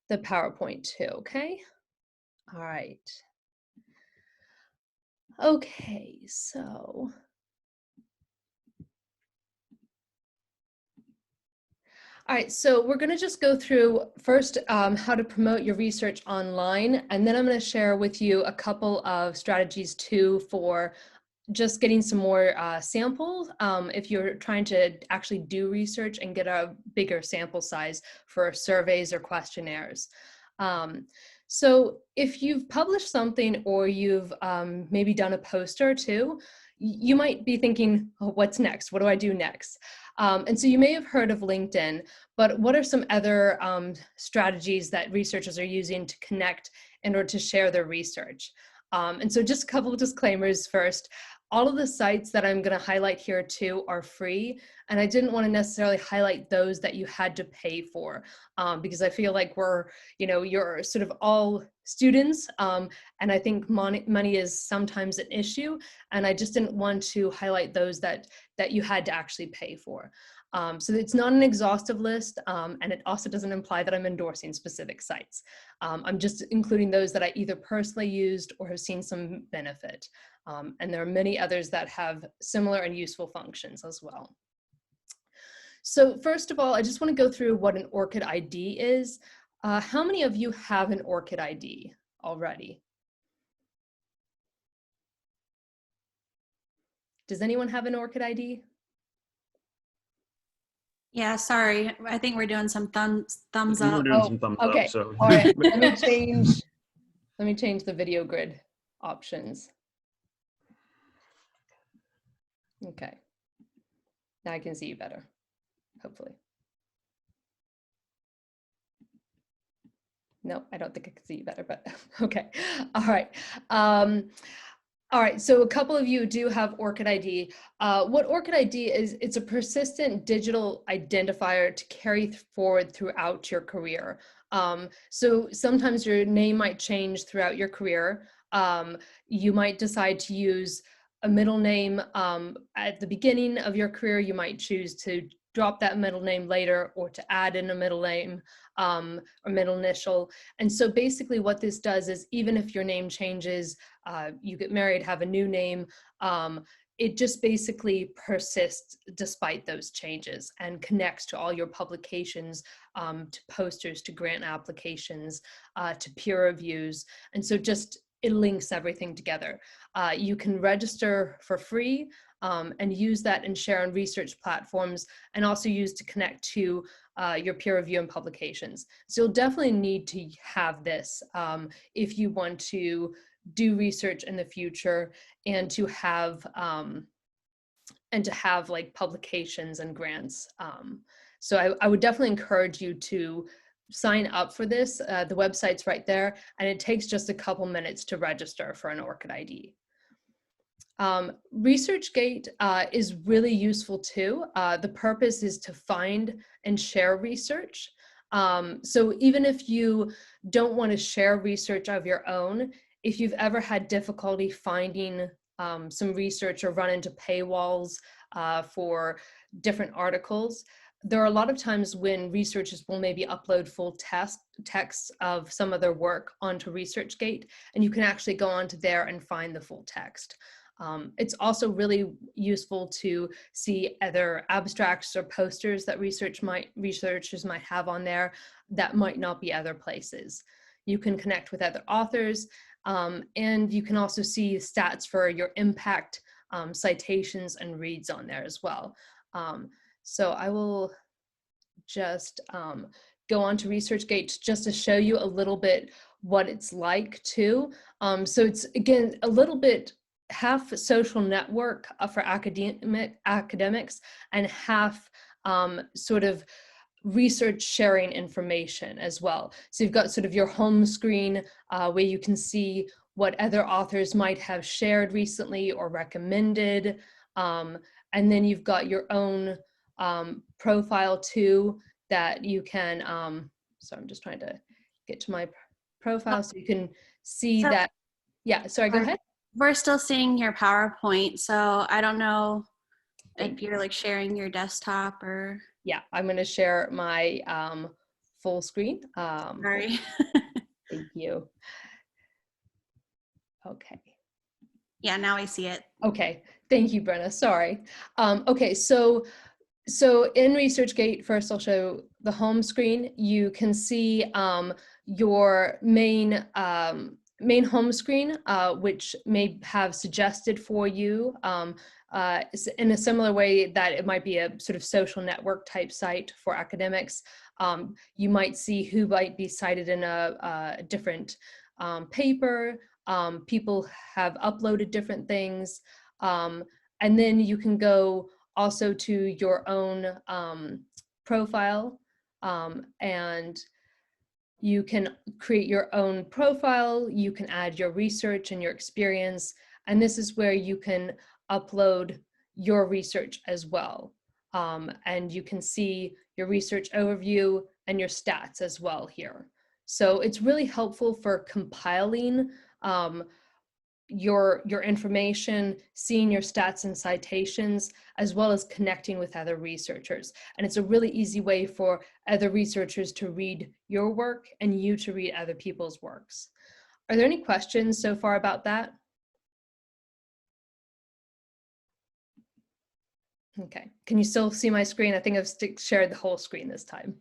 the PowerPoint too, okay? All right. Okay, so all right, so we're going to just go through first how to promote your research online, and then I'm going to share with you a couple of strategies too for just getting some more samples if you're trying to actually do research and get a bigger sample size for surveys or questionnaires. So if you've published something or you've maybe done a poster too, you might be thinking, oh, what's next? What do I do next? And so you may have heard of LinkedIn, but what are some other strategies that researchers are using to connect in order to share their research? And so just a couple of disclaimers first. All of the sites that I'm going to highlight here too are free, and I didn't want to necessarily highlight those that you had to pay for because I feel like you're sort of all students, and I think money is sometimes an issue, and I just didn't want to highlight those that you had to actually pay for. So it's not an exhaustive list, and it also doesn't imply that I'm endorsing specific sites. I'm just including those that I either personally used or have seen some benefit. And there are many others that have similar and useful functions as well. So first of all, I just want to go through what an ORCID ID is. How many of you have an ORCID ID already? Does anyone have an ORCID ID? Yeah, sorry. I think we're doing some thumbs We were up. doing some thumbs okay. up, so. All right, let me change the video grid options. Okay. Now I can see you better, hopefully. No, I don't think I can see you better, but okay. All right. All right, so a couple of you do have ORCID ID. What ORCID ID is, it's a persistent digital identifier to carry forward throughout your career. So sometimes your name might change throughout your career. You might decide to use a middle name at the beginning of your career. You might choose to drop that middle name later or to add in a middle name or middle initial. And so basically what this does is even if your name changes, you get married, have a new name, it just basically persists despite those changes and connects to all your publications, to posters, to grant applications, to peer reviews. And so just it links everything together. You can register for free and use that and share on research platforms, and also use to connect to your peer review and publications. So you'll definitely need to have this if you want to do research in the future and to have like publications and grants. So I would definitely encourage you to sign up for this. The website's right there, and it takes just a couple minutes to register for an ORCID ID. ResearchGate is really useful too. The purpose is to find and share research. So even if you don't want to share research of your own, if you've ever had difficulty finding some research or run into paywalls for different articles, there are a lot of times when researchers will maybe upload full texts of some of their work onto ResearchGate, and you can actually go onto there and find the full text. It's also really useful to see other abstracts or posters that researchers might have on there that might not be other places. You can connect with other authors, and you can also see stats for your impact, citations, and reads on there as well. So I will just go on to ResearchGate just to show you a little bit what it's like too. So it's, again, a little bit half social network for academics and half sort of research sharing information as well. So you've got sort of your home screen where you can see what other authors might have shared recently or recommended. And then you've got your own profile too that you can, so I'm just trying to get to my profile so you can see that. Yeah, sorry, go ahead. We're still seeing your PowerPoint, so I don't know if you're like sharing your desktop or. Yeah, I'm going to share my full screen. Sorry. Thank you. Okay. Yeah, now I see it. Okay. Thank you, Brenna. Sorry. Okay. So in ResearchGate, first I'll show the home screen. You can see your main home screen, which may have suggested for you in a similar way that it might be a sort of social network type site for academics. You might see who might be cited in a different paper. People have uploaded different things. And then you can go also to your own profile, and you can create your own profile. You can add your research and your experience, and this is where you can upload your research as well. And you can see your research overview and your stats as well here. So it's really helpful for compiling your information, seeing your stats and citations, as well as connecting with other researchers. And it's a really easy way for other researchers to read your work and you to read other people's works. Are there any questions so far about that? Okay, can you still see my screen? I think I've shared the whole screen this time.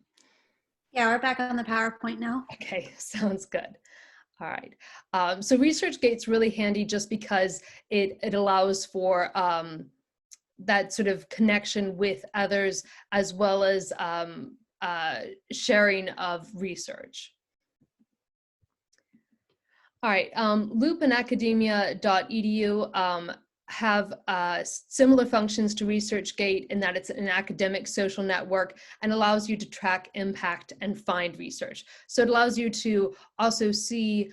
Yeah, we're back on the PowerPoint now. Okay, sounds good. All right. So ResearchGate's really handy just because it allows for that sort of connection with others, as well as sharing of research. All right, Loop and academia.edu have similar functions to ResearchGate in that it's an academic social network and allows you to track impact and find research. So it allows you to also see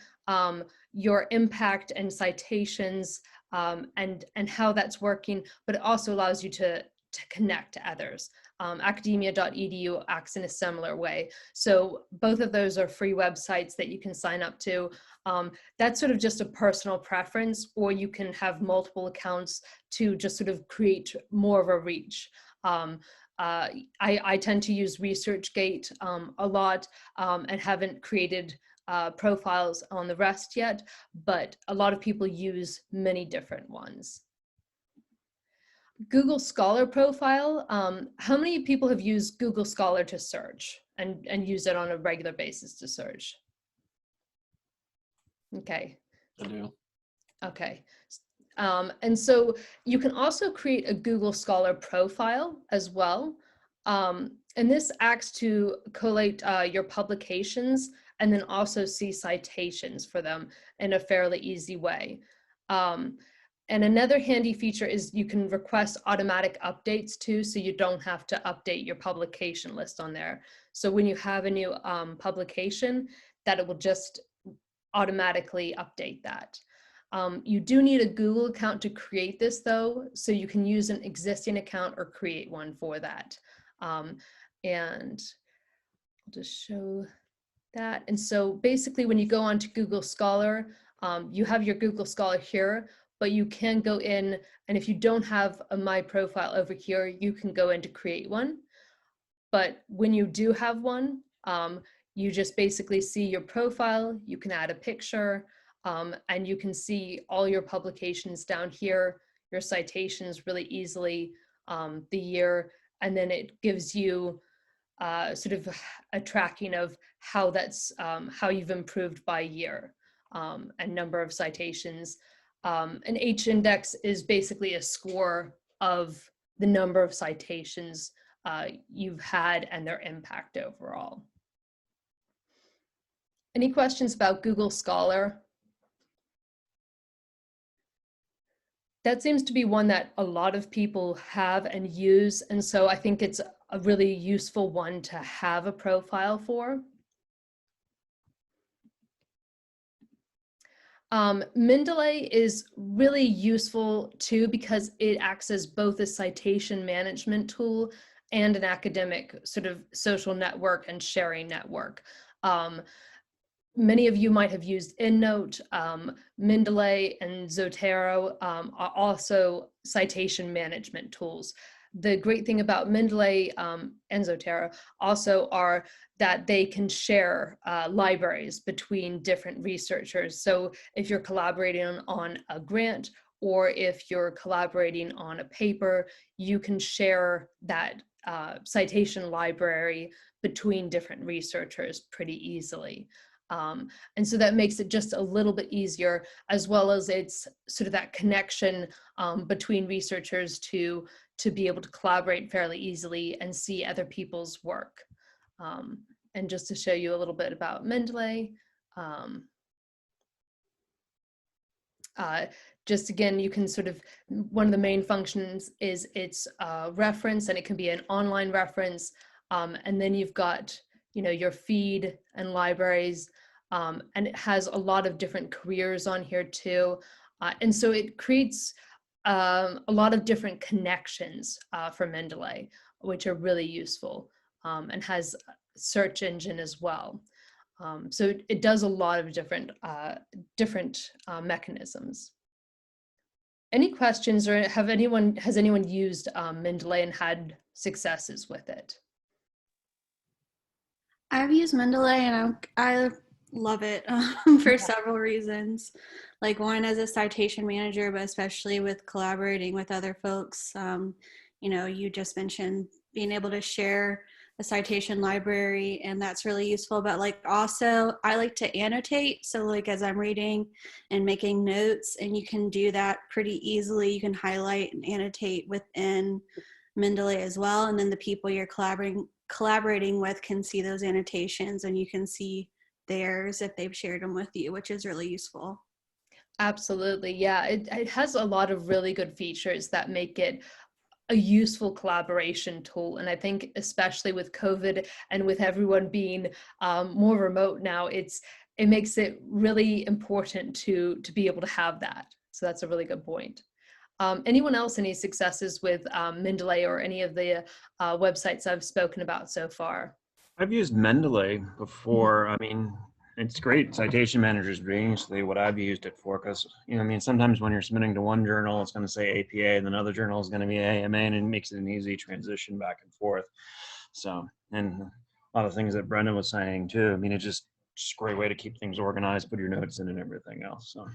your impact and citations and how that's working, but it also allows you to connect to others. Academia.edu acts in a similar way. So both of those are free websites that you can sign up to. That's sort of just a personal preference, or you can have multiple accounts to just sort of create more of a reach. I tend to use ResearchGate a lot and haven't created profiles on the rest yet, but a lot of people use many different ones. Google Scholar profile. How many people have used Google Scholar to search and use it on a regular basis to search? Okay. I do. Okay. And so you can also create a Google Scholar profile as well. And this acts to collate your publications and then also see citations for them in a fairly easy way. And another handy feature is you can request automatic updates too, so you don't have to update your publication list on there. So when you have a new publication, that it will just automatically update that. You do need a Google account to create this though, so you can use an existing account or create one for that. And I'll just show that. And so basically when you go onto Google Scholar, you have your Google Scholar here, but you can go in, and if you don't have a My Profile over here, you can go in to create one. But when you do have one, you just basically see your profile, you can add a picture, and you can see all your publications down here, your citations really easily, the year, and then it gives you sort of a tracking of how that's how you've improved by year and number of citations. An H-index is basically a score of the number of citations you've had and their impact overall. Any questions about Google Scholar? That seems to be one that a lot of people have and use, and so I think it's a really useful one to have a profile for. Mendeley is really useful too because it acts as both a citation management tool and an academic sort of social network and sharing network. Many of you might have used EndNote. Mendeley and Zotero are also citation management tools. the great thing about Mendeley and Zotero also are that they can share libraries between different researchers. So if you're collaborating on a grant, or if you're collaborating on a paper, you can share that citation library between different researchers pretty easily. And so that makes it just a little bit easier, as well as it's sort of that connection between researchers to be able to collaborate fairly easily and see other people's work. And just to show you a little bit about Mendeley, just again, you can sort of, one of the main functions is it's a reference, and it can be an online reference. And then you've got, your feed and libraries, and it has a lot of different careers on here too. And so it creates a lot of different connections for Mendeley, which are really useful, and has a search engine as well. So it does a lot of different mechanisms. Any questions, or has anyone used Mendeley and had successes with it? I've used Mendeley and I love it for several reasons. Like, one, as a citation manager, but especially with collaborating with other folks. You just mentioned being able to share a citation library, and that's really useful. But like, also, I like to annotate. So like, as I'm reading and making notes, and you can do that pretty easily. You can highlight and annotate within Mendeley as well. And then the people you're collaborating with can see those annotations, and you can see theirs if they've shared them with you, which is really useful. Absolutely. Yeah, it has a lot of really good features that make it a useful collaboration tool. And I think especially with COVID and with everyone being more remote now, it makes it really important to be able to have that. So that's a really good point. Anyone else, any successes with Mendeley or any of the websites I've spoken about so far? I've used Mendeley before. I mean, it's great. Citation managers basically what I've used it for, because sometimes when you're submitting to one journal, it's going to say APA, and another journal is going to be AMA, and it makes it an easy transition back and forth. So, and a lot of things that Brenda was saying too. I mean, it's just a great way to keep things organized, put your notes in, and everything else. So,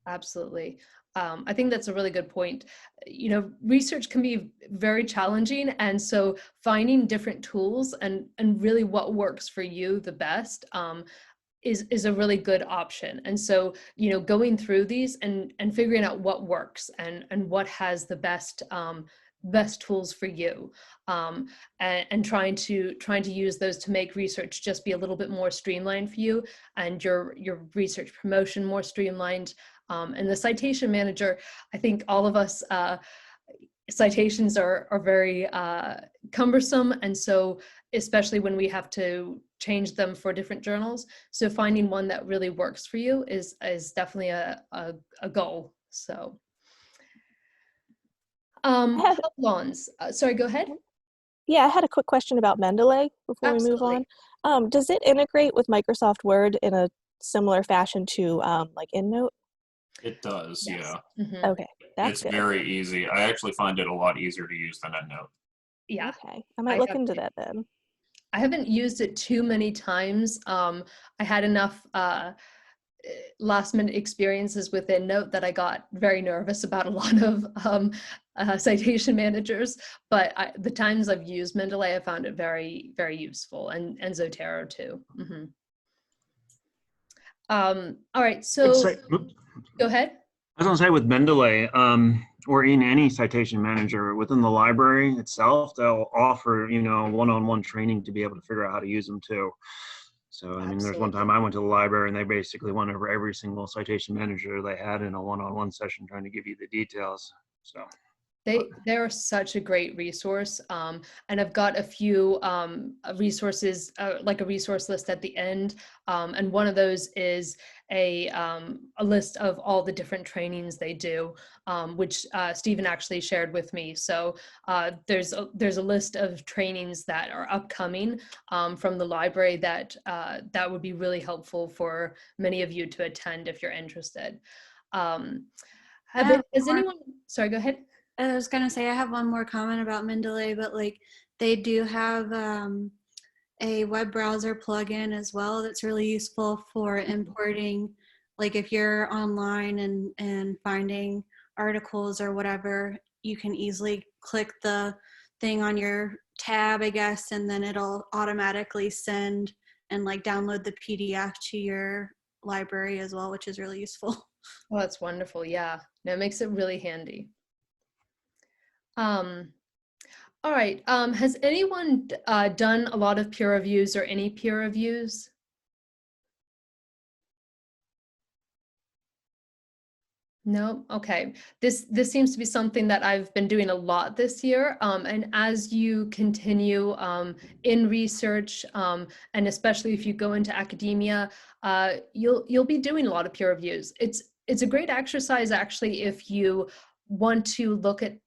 absolutely. I think that's a really good point. Research can be very challenging, and so finding different tools and really what works for you the best is a really good option. And so, going through these and figuring out what works and what has the best tools for you, and trying to use those to make research just be a little bit more streamlined for you, and your research promotion more streamlined. And the citation manager, I think all of us, citations are very cumbersome, and so especially when we have to change them for different journals. So finding one that really works for you is definitely a goal. So lawns. Sorry, go ahead. Yeah, I had a quick question about Mendeley before we move on. Does it integrate with Microsoft Word in a similar fashion to like EndNote? It does, Yes. yeah. Mm-hmm. Okay, that's It's good. very easy. I actually find it a lot easier to use than EndNote. Yeah. Okay, I might look into that then. I haven't used it too many times. I had enough last minute experiences with EndNote that I got very nervous about a lot of citation managers, but the times I've used Mendeley, I found it very, very useful, and Zotero too. Mm-hmm. All right, so go ahead. I was going to say with Mendeley, or in any citation manager within the library itself, they'll offer, one-on-one training to be able to figure out how to use them too. So, I mean, there's one time I went to the library and they basically went over every single citation manager they had in a one-on-one session trying to give you the details. So they're such a great resource. And I've got a few resources, like a resource list at the end. And one of those is a list of all the different trainings they do, which Stephen actually shared with me. So there's a list of trainings that are upcoming from the library that would be really helpful for many of you to attend if you're interested. Has anyone, sorry, go ahead. I was gonna say I have one more comment about Mendeley, but like they do have a web browser plugin as well that's really useful for importing. Like if you're online and finding articles or whatever, you can easily click the thing on your tab, I guess, and then it'll automatically send and like download the PDF to your library as well, which is really useful. Oh, that's wonderful. Yeah, no, it makes it really handy. All right. Has anyone done a lot of peer reviews or any peer reviews? No? Okay. This seems to be something that I've been doing a lot this year. And as you continue in research, and especially if you go into academia, you'll be doing a lot of peer reviews. It's a great exercise actually if you want to look at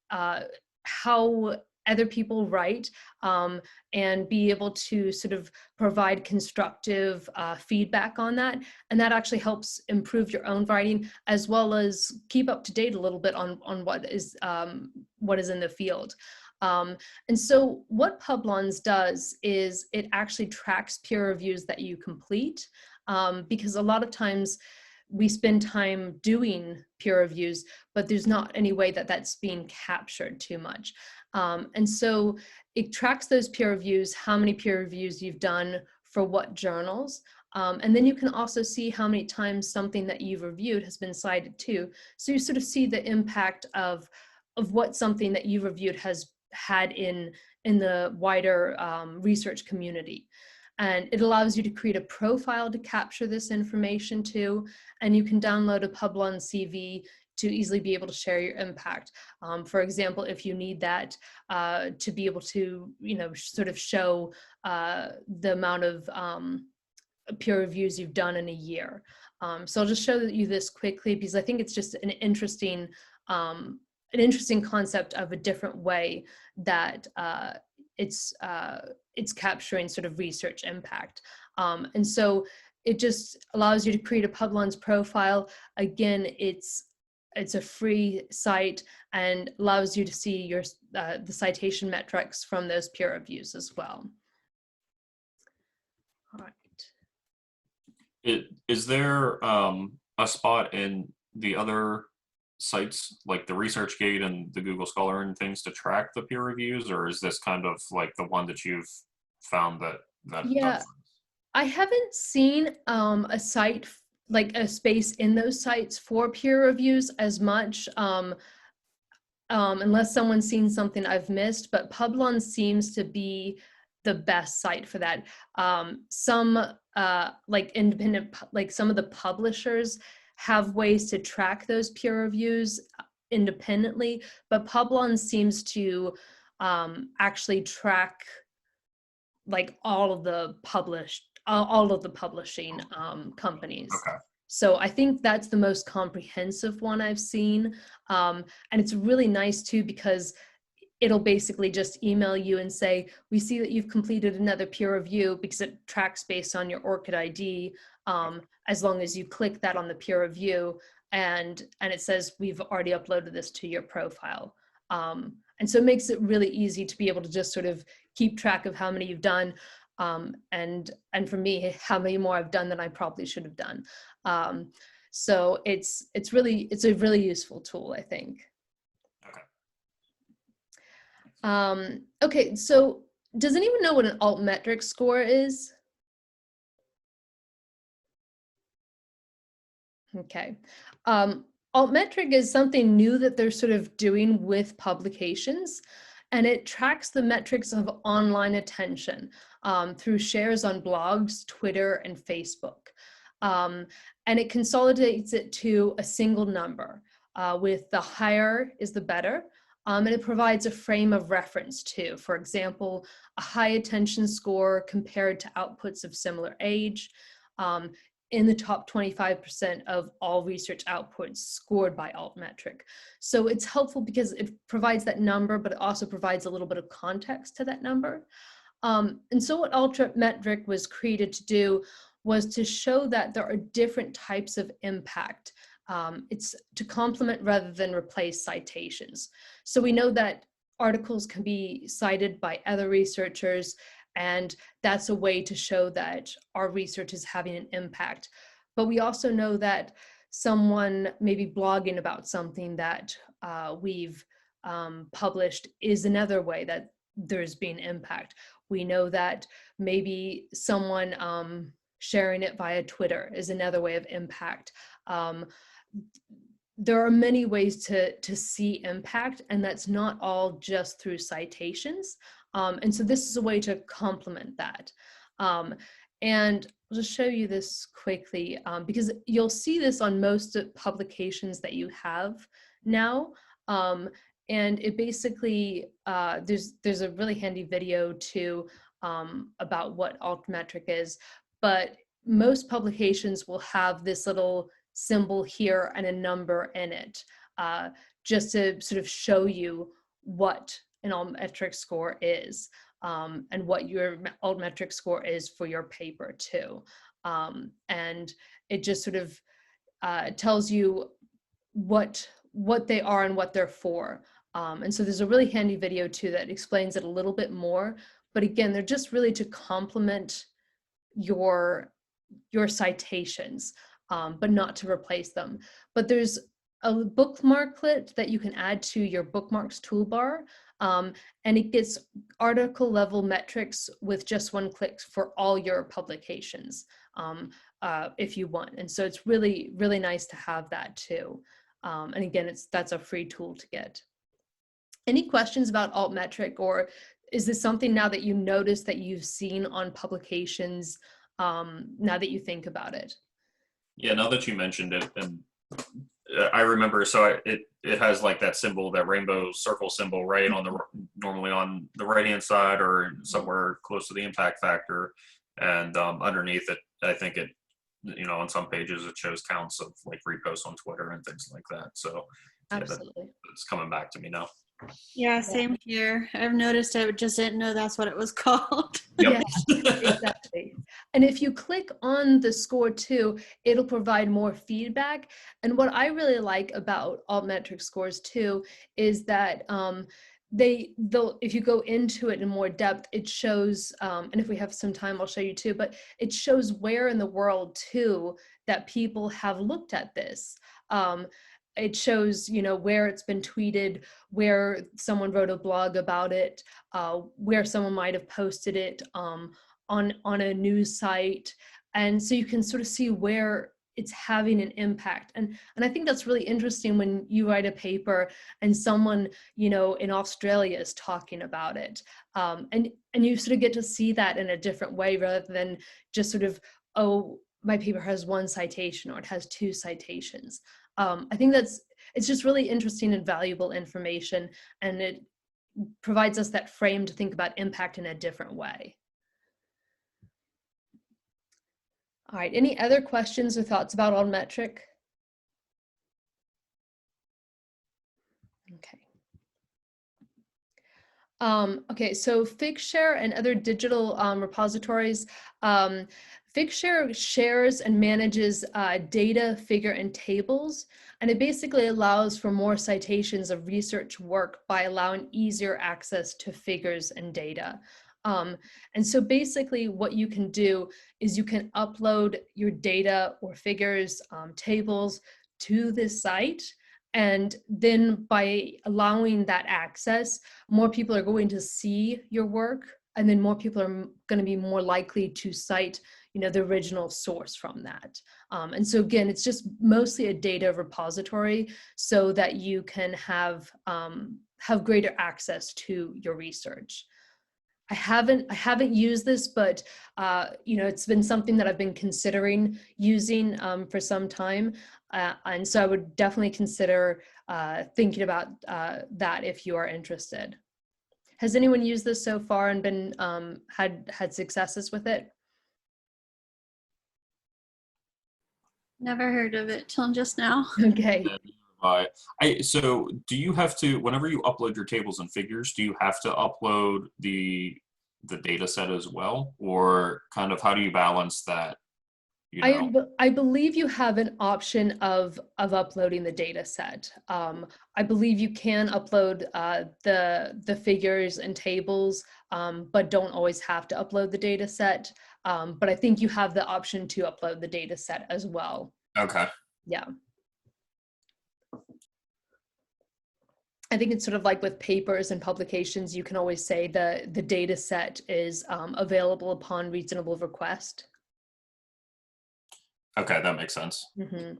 how other people write, and be able to sort of provide constructive feedback on that. And that actually helps improve your own writing, as well as keep up to date a little bit on what is in the field. And so what Publons does is it actually tracks peer reviews that you complete, because a lot of times we spend time doing peer reviews, but there's not any way that that's being captured too much. And so it tracks those peer reviews, how many peer reviews you've done for what journals. And then you can also see how many times something that you've reviewed has been cited too. So you sort of see the impact of what something that you've reviewed has had in the wider research community. And it allows you to create a profile to capture this information too. And you can download a Publon CV to easily be able to share your impact. For example, if you need that to be able to, sort of show the amount of peer reviews you've done in a year. So I'll just show you this quickly because I think it's just an interesting concept of a different way that it's capturing sort of research impact. And so it just allows you to create a Publons profile. Again, it's a free site and allows you to see your the citation metrics from those peer reviews as well. All right. Is there a spot in the other sites like the ResearchGate and the Google Scholar and things to track the peer reviews, or is this kind of like the one that you've found that Yeah, does? I haven't seen a site like a space in those sites for peer reviews as much, unless someone's seen something I've missed, but Publon seems to be the best site for that. Some like independent, like some of the publishers have ways to track those peer reviews independently, but Publon seems to actually track like all of the publishing companies. Okay. So I think that's the most comprehensive one I've seen. And it's really nice too, because it'll basically just email you and say, we see that you've completed another peer review, because it tracks based on your ORCID ID, as long as you click that on the peer review, and it says, we've already uploaded this to your profile. And so it makes it really easy to be able to just sort of keep track of how many you've done, and for me, how many more I've done than I probably should have done. So it's a really useful tool, I think. Okay, so does anyone know what an altmetric score is? Okay. Altmetric is something new that they're sort of doing with publications, and it tracks the metrics of online attention through shares on blogs, Twitter, and Facebook. And it consolidates it to a single number, with the higher is the better. And it provides a frame of reference too. For example, a high attention score compared to outputs of similar age, in the top 25% of all research outputs scored by altmetric. So it's helpful because it provides that number, but it also provides a little bit of context to that number. And so what altmetric was created to do was to show that there are different types of impact It's to complement rather than replace citations. So we know that articles can be cited by other researchers, and that's a way to show that our research is having an impact. But we also know that someone maybe blogging about something that we've published is another way that there's been impact. We know that maybe someone sharing it via Twitter is another way of impact. There are many ways to see impact, and that's not all just through citations. And so this is a way to complement that. And I'll just show you this quickly because you'll see this on most publications that you have now. And it basically, there's a really handy video too about what altmetric is, but most publications will have this little symbol here and a number in it, just to sort of show you what an altmetric score is, and what your altmetric score is for your paper too. And it just sort of tells you what they are and what they're for. And so there's a really handy video too that explains it a little bit more. But again, they're just really to complement your citations, but not to replace them. But there's a bookmarklet that you can add to your bookmarks toolbar, and it gets article level metrics with just one click for all your publications, if you want. And so it's really, really nice to have that too. And again, that's a free tool to get. Any questions about altmetric, or is this something now that you notice that you've seen on publications, now that you think about it? Yeah, now that you mentioned it, and I remember, so it has like that symbol, that rainbow circle symbol, right on the, normally on the right hand side or somewhere close to the impact factor, and underneath it, I think it, you know, on some pages it shows counts of like reposts on Twitter and things like that. So Absolutely. yeah, it's coming back to me now. Yeah, same here. I've noticed it, just didn't know that's what it was called. Yep. Yeah, exactly. And if you click on the score too, it'll provide more feedback. And what I really like about altmetric scores too is that they'll, if you go into it in more depth, it shows, and if we have some time, I'll show you too, but it shows where in the world too that people have looked at this. It shows, you know, where it's been tweeted, where someone wrote a blog about it, where someone might have posted it on a news site. And so you can sort of see where it's having an impact. And I think that's really interesting when you write a paper and someone, you know, in Australia is talking about it. And you sort of get to see that in a different way rather than just sort of, oh, my paper has one citation or it has two citations. I think it's just really interesting and valuable information, and it provides us that frame to think about impact in a different way. All right, any other questions or thoughts about altmetric? Okay. Okay, so Figshare and other digital repositories. Figshare shares and manages data, figure, and tables, and it basically allows for more citations of research work by allowing easier access to figures and data. And so basically what you can do is you can upload your data or figures, tables to this site. And then by allowing that access, more people are going to see your work, and then more people are going to be more likely to cite, you know, the original source from that. And so again, it's just mostly a data repository so that you can have greater access to your research. I haven't used this, but you know, it's been something that I've been considering using for some time, and so I would definitely consider thinking about that if you are interested. Has anyone used this so far and been had successes with it? Never heard of it till just now. Okay. So do you have to, whenever you upload your tables and figures, do you have to upload the data set as well? Or kind of how do you balance that you know? I believe you have an option of uploading the data set. I believe you can upload the figures and tables, but don't always have to upload the data set. But I think you have the option to upload the data set as well. Okay. Yeah. I think it's sort of like with papers and publications, you can always say the data set is available upon reasonable request. Okay, that makes sense. Mm-hmm.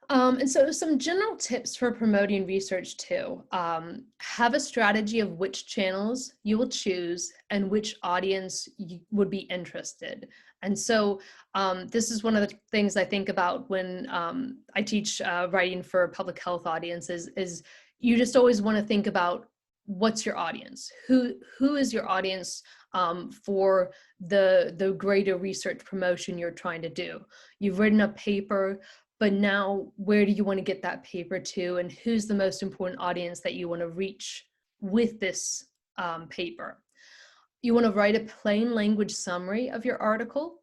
And so some general tips for promoting research too. Have a strategy of which channels you will choose and which audience you would be interested. And so this is one of the things I think about when I teach writing for public health audiences is you just always want to think about what's your audience? Who is your audience for the greater research promotion you're trying to do? You've written a paper, but now where do you want to get that paper to, and who's the most important audience that you want to reach with this paper? You want to write a plain language summary of your article.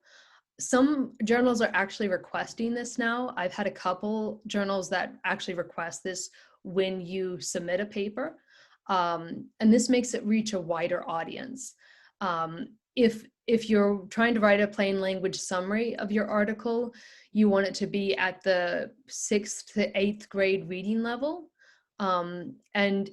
Some journals are actually requesting this now. I've had a couple journals that actually request this when you submit a paper. And this makes it reach a wider audience. If you're trying to write a plain language summary of your article, you want it to be at the 6th to 8th grade reading level. And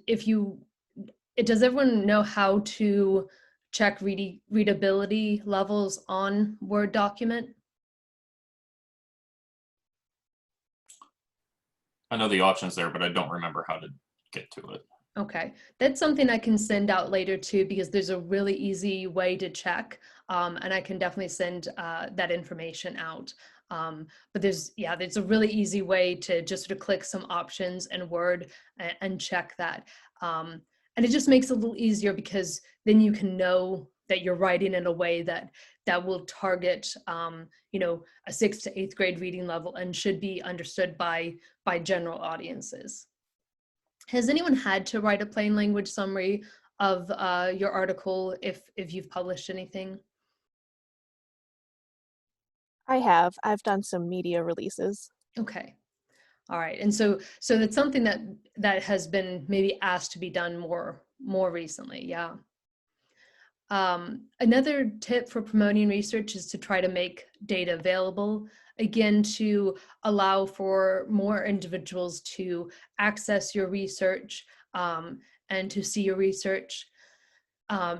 does everyone know how to check readability levels on Word document? I know the options there, but I don't remember how to get to it. Okay, that's something I can send out later too, because there's a really easy way to check, and I can definitely send that information out. But there's a really easy way to just sort of click some options in Word and check that. And it just makes it a little easier because then you can know that you're writing in a way that will target, a 6th to 8th grade reading level and should be understood by general audiences. Has anyone had to write a plain language summary of your article if you've published anything? I have. I've done some media releases. Okay. All right. And so that's something that has been maybe asked to be done more recently. Yeah. Another tip for promoting research is to try to make data available, again, to allow for more individuals to access your research and to see your research.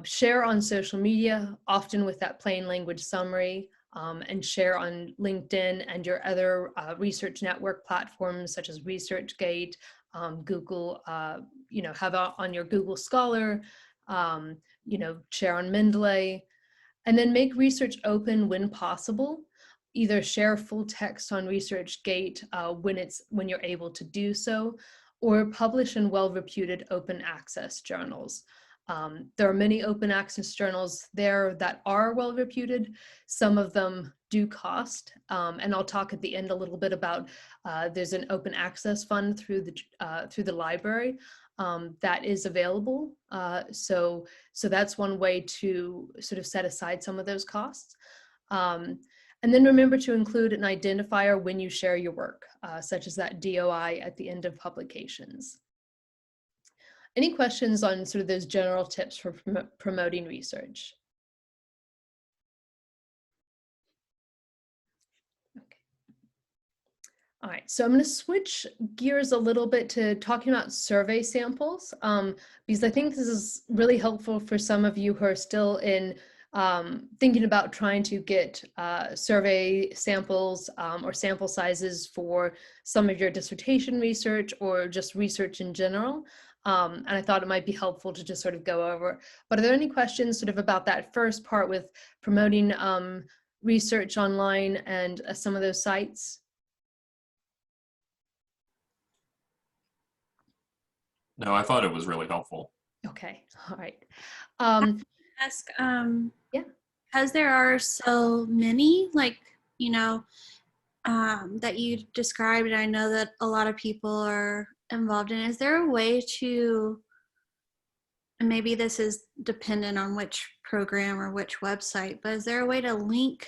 Share on social media, often with that plain language summary, and share on LinkedIn and your other research network platforms such as ResearchGate, Google, have on your Google Scholar, share on Mendeley, and then make research open when possible. Either share full text on ResearchGate when you're able to do so, or publish in well-reputed open access journals. There are many open access journals there that are well-reputed. Some of them do cost, and I'll talk at the end a little bit about there's an open access fund through the library that is available. So that's one way to sort of set aside some of those costs. And then remember to include an identifier when you share your work, such as that DOI at the end of publications. Any questions on sort of those general tips for promoting research? Okay. All right, so I'm going to switch gears a little bit to talking about survey samples, because I think this is really helpful for some of you who are still in thinking about trying to get survey samples or sample sizes for some of your dissertation research or just research in general. And I thought it might be helpful to just sort of go over. But are there any questions sort of about that first part with promoting research online and some of those sites? No, I thought it was really helpful. Okay, all right. Ask, Yeah. As there are so many, that you described, and I know that a lot of people are involved in, is there a way to and maybe this is dependent on which program or which website, but is there a way to link,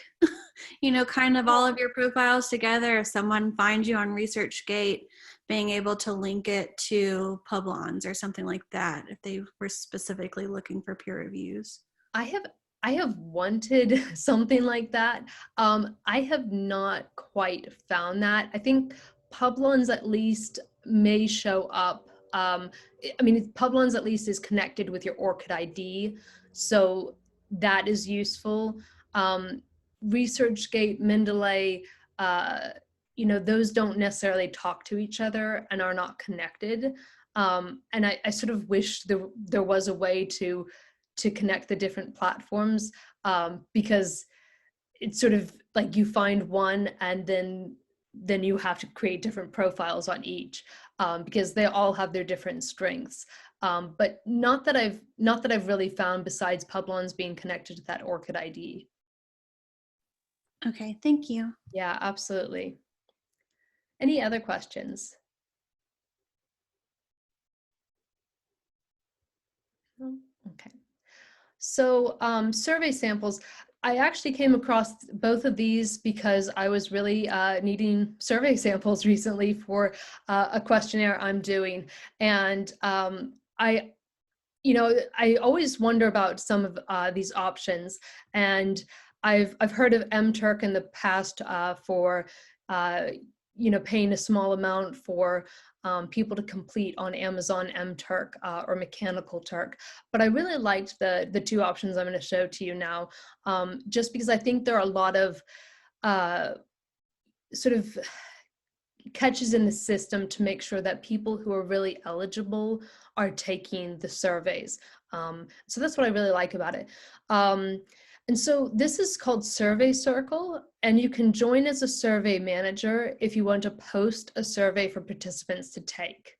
kind of all of your profiles together? If someone finds you on ResearchGate, being able to link it to Publons or something like that, if they were specifically looking for peer reviews. I have wanted something like that. I have not quite found that. I think Publons at least may show up. Publons at least is connected with your ORCID ID, so that is useful. ResearchGate, Mendeley, those don't necessarily talk to each other and are not connected. And I sort of wish there was a way to connect the different platforms, because it's sort of like you find one and then you have to create different profiles on each, because they all have their different strengths. But not that I've really found, besides Publons being connected to that ORCID ID. Okay, thank you. Yeah, absolutely. Any other questions? Okay. So survey samples, I actually came across both of these because I was really needing survey samples recently for a questionnaire I'm doing. And I always wonder about some of these options. And I've heard of MTurk in the past for paying a small amount for people to complete on Amazon MTurk or Mechanical Turk. But I really liked the two options I'm going to show to you now, just because I think there are a lot of sort of catches in the system to make sure that people who are really eligible are taking the surveys. So that's what I really like about it. And so this is called Survey Circle, and you can join as a survey manager if you want to post a survey for participants to take.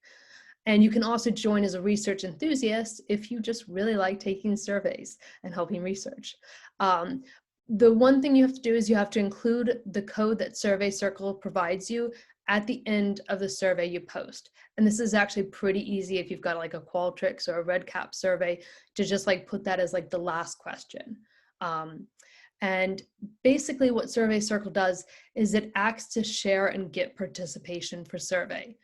And you can also join as a research enthusiast if you just really like taking surveys and helping research. The one thing you have to do is you have to include the code that Survey Circle provides you at the end of the survey you post. And this is actually pretty easy if you've got like a Qualtrics or a REDCap survey, to just like put that as like the last question. And basically what Survey Circle does is it acts to share and get participation for survey.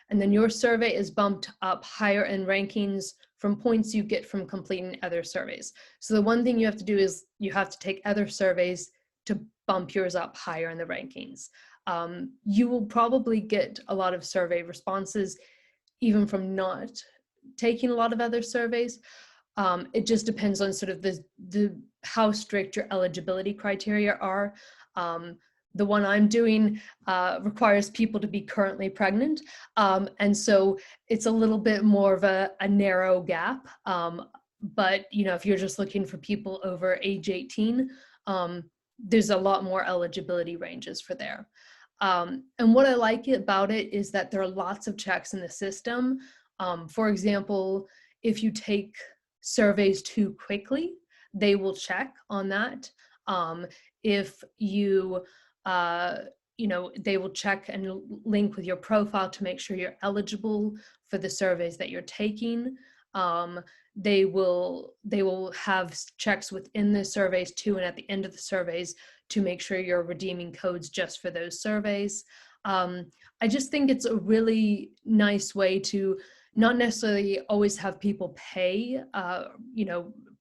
And then your survey is bumped up higher in rankings from points you get from completing other surveys. So the one thing you have to do is you have to take other surveys to bump yours up higher in the rankings. You will probably get a lot of survey responses even from not taking a lot of other surveys. It just depends on sort of the how strict your eligibility criteria are. The one I'm doing requires people to be currently pregnant. And so it's a little bit more of a narrow gap. But, if you're just looking for people over age 18, there's a lot more eligibility ranges for there. And what I like about it is that there are lots of checks in the system. For example, if you take surveys too quickly, they will check on that. If you, they will check and link with your profile to make sure you're eligible for the surveys that you're taking. They will have checks within the surveys too, and at the end of the surveys to make sure you're redeeming codes just for those surveys. I just think it's a really nice way to not necessarily always have people pay,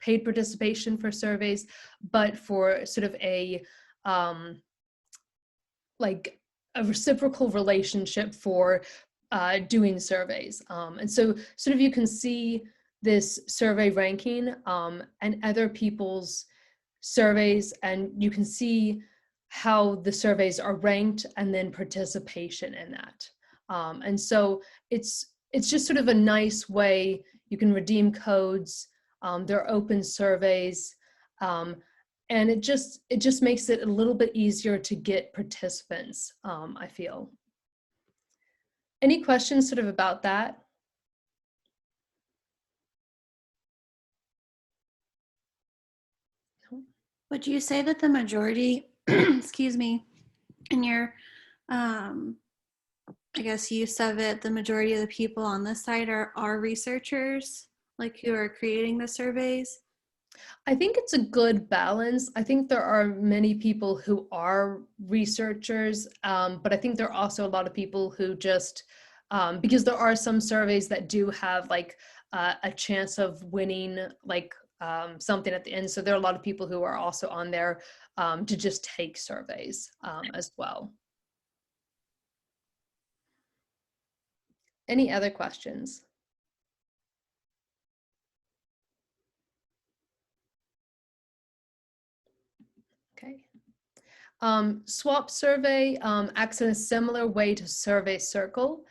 paid participation for surveys, but for sort of a reciprocal relationship for doing surveys. And so sort of you can see this survey ranking and other people's surveys, and you can see how the surveys are ranked and then participation in that. And so it's just sort of a nice way you can redeem codes. They're open surveys, and it just makes it a little bit easier to get participants, I feel. Any questions sort of about that? Would you say that the majority, excuse me, in your, I guess, use of it, the majority of the people on this site are researchers? like who are creating the surveys? I think it's a good balance. I think there are many people who are researchers, but I think there are also a lot of people who just, because there are some surveys that do have like a chance of winning like something at the end. So there are a lot of people who are also on there to just take surveys as well. Any other questions? Okay. Swap survey acts in a similar way to survey circle.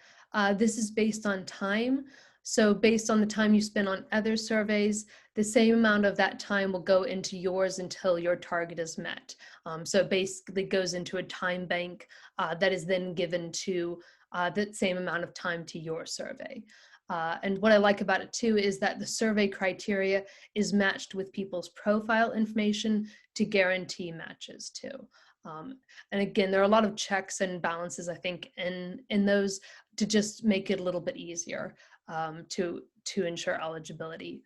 This is based on time. So based on the time you spend on other surveys, the same amount of that time will go into yours until your target is met. So it basically goes into a time bank that is then given to that same amount of time to your survey. And what I like about it too is that the survey criteria is matched with people's profile information to guarantee matches too. And again, there are a lot of checks and balances, I think, in those to just make it a little bit easier to ensure eligibility.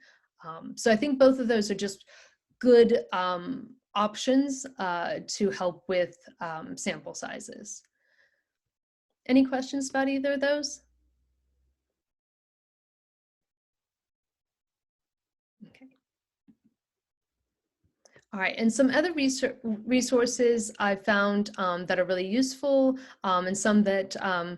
So I think both of those are just good options to help with sample sizes. Any questions about either of those? Okay. All right, and some other resources I found that are really useful, and some that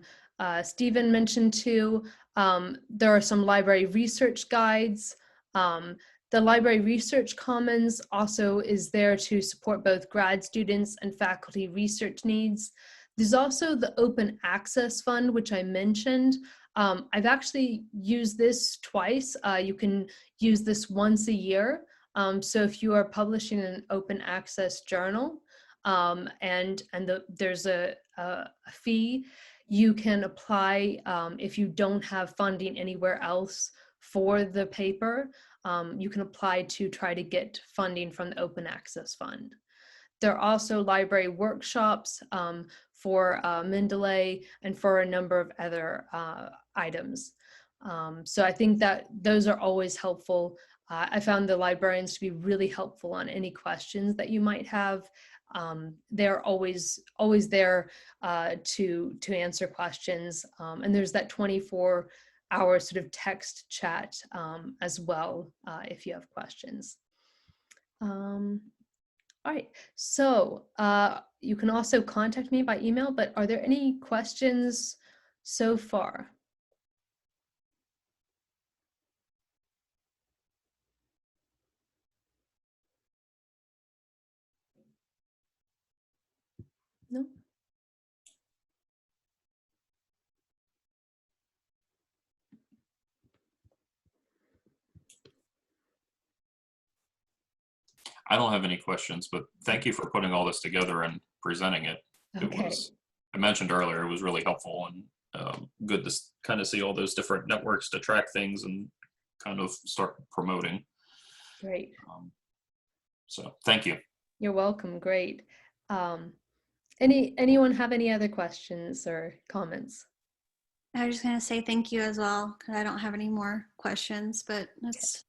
Stephen mentioned too. There are some library research guides. The Library Research Commons also is there to support both grad students and faculty research needs. There's also the Open Access Fund, which I mentioned. I've actually used this twice. You can use this once a year. So if you are publishing an open access journal there's a fee, you can apply if you don't have funding anywhere else for the paper, you can apply to try to get funding from the Open Access Fund. There are also library workshops for Mendeley and for a number of other items. So I think that those are always helpful. I found the librarians to be really helpful on any questions that you might have. They're always there to answer questions. And there's that 24-hour sort of text chat as well if you have questions. All right, so you can also contact me by email, but are there any questions so far? No? I don't have any questions, but thank you for putting all this together and presenting it. Okay. I mentioned earlier, it was really helpful and good to kind of see all those different networks to track things and kind of start promoting. Great. So thank you. You're welcome. Great. Anyone have any other questions or comments? I was just going to say thank you as well, because I don't have any more questions, but it's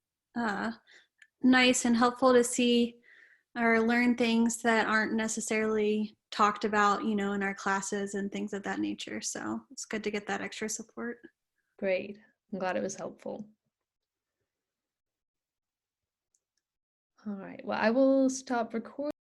nice and helpful to see or learn things that aren't necessarily talked about, you know, in our classes and things of that nature. So it's good to get that extra support. Great. I'm glad it was helpful. All right. Well, I will stop recording.